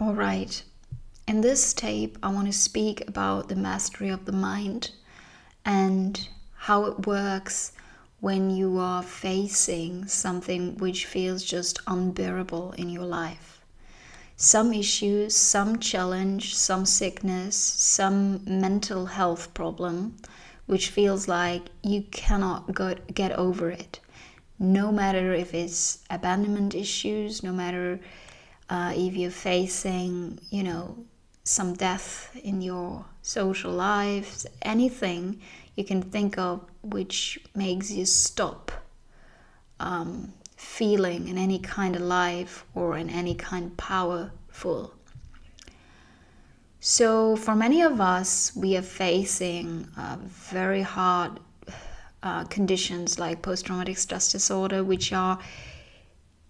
All right. In this tape, I want to speak about the mastery of the mind and how it works when you are facing something which feels just unbearable in your life. Some issues, some challenge, some sickness, some mental health problem, which feels like you cannot get over it. No matter if it's abandonment issues, no matter if you're facing, some death in your social life, anything you can think of which makes you stop feeling in any kind of life or in any kind powerful. So for many of us, we are facing very hard conditions like post-traumatic stress disorder, which are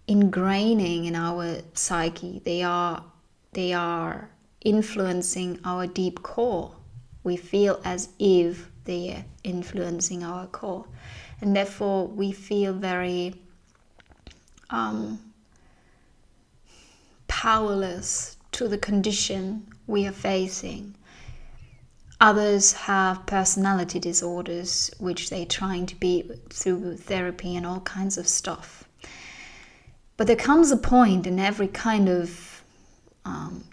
ingraining in our psyche. They are influencing our deep core. We feel as if they are influencing our core, and therefore we feel very powerless to the condition we are facing. Others have personality disorders, which they're trying to beat through therapy and all kinds of stuff. But there comes a point in every kind of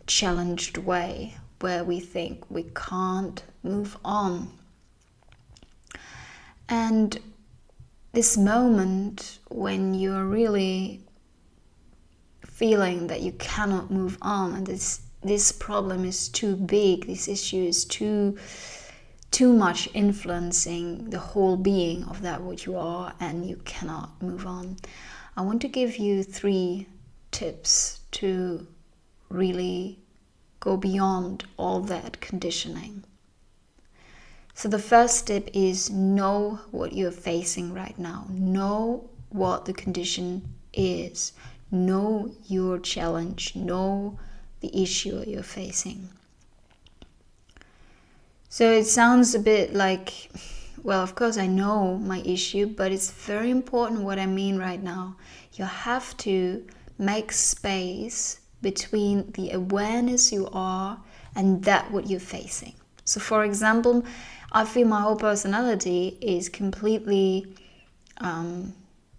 challenged way where we think we can't move on. And this moment when you're really feeling that you cannot move on and this problem is too big, this issue is too much influencing the whole being of that what you are, and you cannot move on. I want to give you 3 tips to really go beyond all that conditioning. So the first tip is know what you're facing right now. Know what the condition is. Know your challenge. Know the issue you're facing. So it sounds a bit like, well, of course I know my issue, but it's very important what I mean right now. You have to make space between the awareness you are and that what you're facing. So for example, I feel my whole personality is completely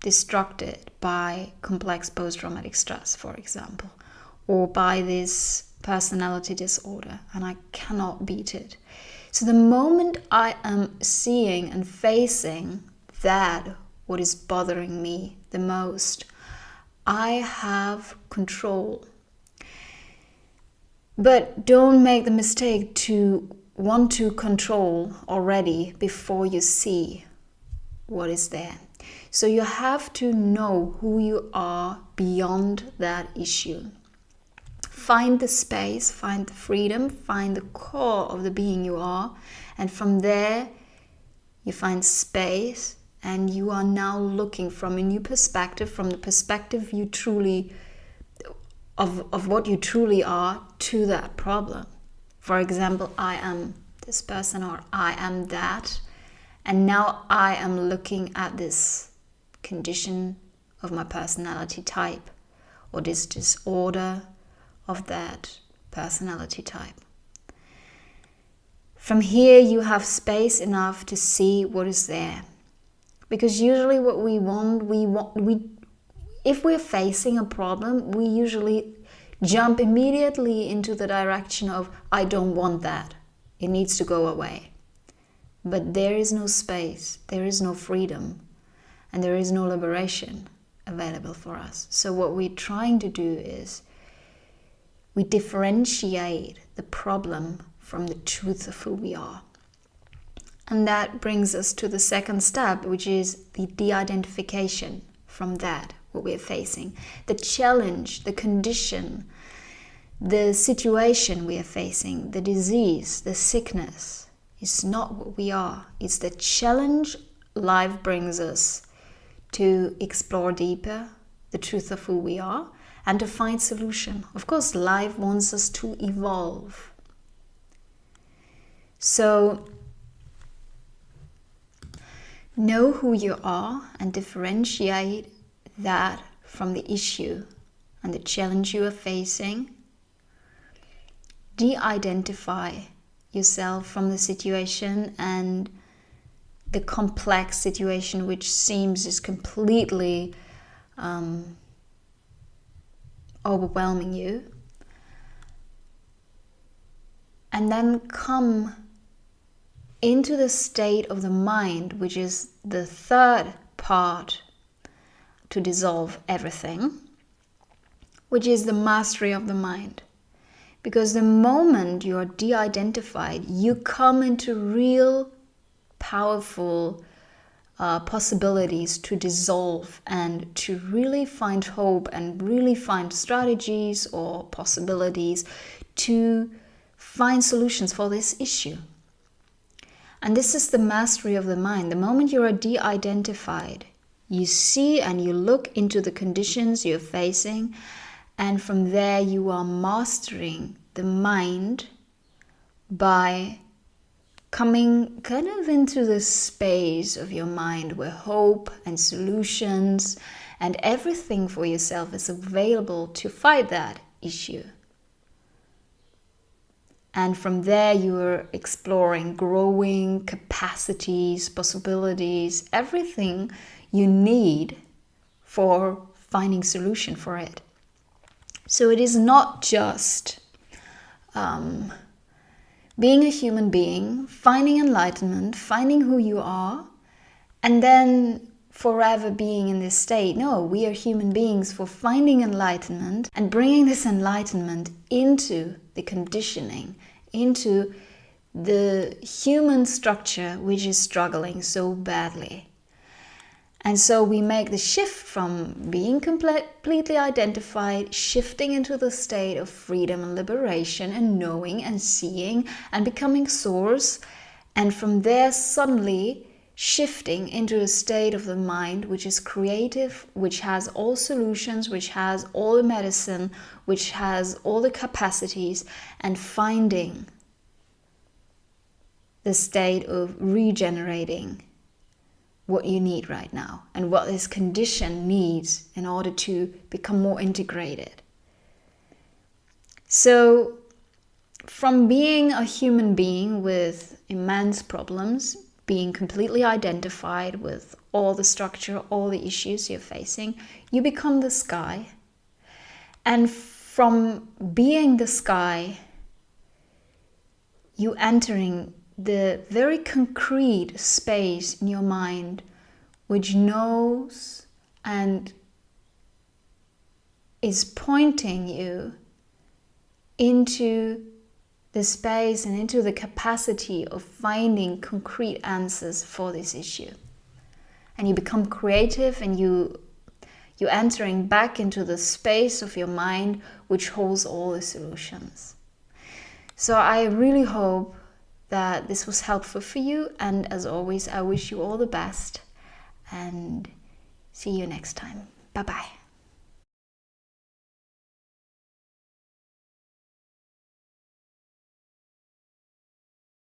destructed by complex post-traumatic stress, for example, or by this personality disorder, and I cannot beat it. So the moment I am seeing and facing that what is bothering me the most, I have control. But don't make the mistake to want to control already before you see what is there. So you have to know who you are beyond that issue. Find the space, find the freedom, find the core of the being you are, and from there you find space, and you are now looking from a new perspective, from the perspective you truly of what you truly are to that problem. For example, I am this person, or I am that, and now I am looking at this condition of my personality type, or this disorder of that personality type. From here you have space enough to see what is there. Because usually what we if we're facing a problem, we usually jump immediately into the direction of, I don't want that. It needs to go away. But there is no space, there is no freedom, and there is no liberation available for us. So what we're trying to do is we differentiate the problem from the truth of who we are. And that brings us to the second step, which is the de-identification from that, what we're facing. The challenge, the condition, the situation we are facing, the disease, the sickness, is not what we are. It's the challenge life brings us to explore deeper the truth of who we are and to find solution. Of course, life wants us to evolve. So know who you are and differentiate that from the issue and the challenge you are facing, de-identify yourself from the situation and the complex situation which seems is completely overwhelming you. And then come into the state of the mind, which is the third part to dissolve everything, which is the mastery of the mind. Because the moment you are de-identified, you come into real powerful possibilities to dissolve and to really find hope and really find strategies or possibilities to find solutions for this issue. And this is the mastery of the mind. The moment you are de-identified, you see and you look into the conditions you're facing, and from there you are mastering the mind by coming kind of into the space of your mind where hope and solutions and everything for yourself is available to fight that issue. And from there you are exploring growing capacities, possibilities, everything you need for finding solution for it. So it is not just being a human being, finding enlightenment, finding who you are, and then forever being in this state. No, we are human beings for finding enlightenment and bringing this enlightenment into the conditioning, into the human structure which is struggling so badly. And so we make the shift from being completely identified, shifting into the state of freedom and liberation and knowing and seeing and becoming source. And from there suddenly shifting into a state of the mind which is creative, which has all solutions, which has all the medicine, which has all the capacities, and finding the state of regenerating what you need right now and what this condition needs in order to become more integrated. So from being a human being with immense problems, being completely identified with all the structure, all the issues you're facing, you become the sky. And from being the sky, you entering the very concrete space in your mind which knows and is pointing you into the space and into the capacity of finding concrete answers for this issue. And you become creative, and you're entering back into the space of your mind which holds all the solutions. So I really hope that this was helpful for you, and as always, I wish you all the best and see you next time. Bye-bye.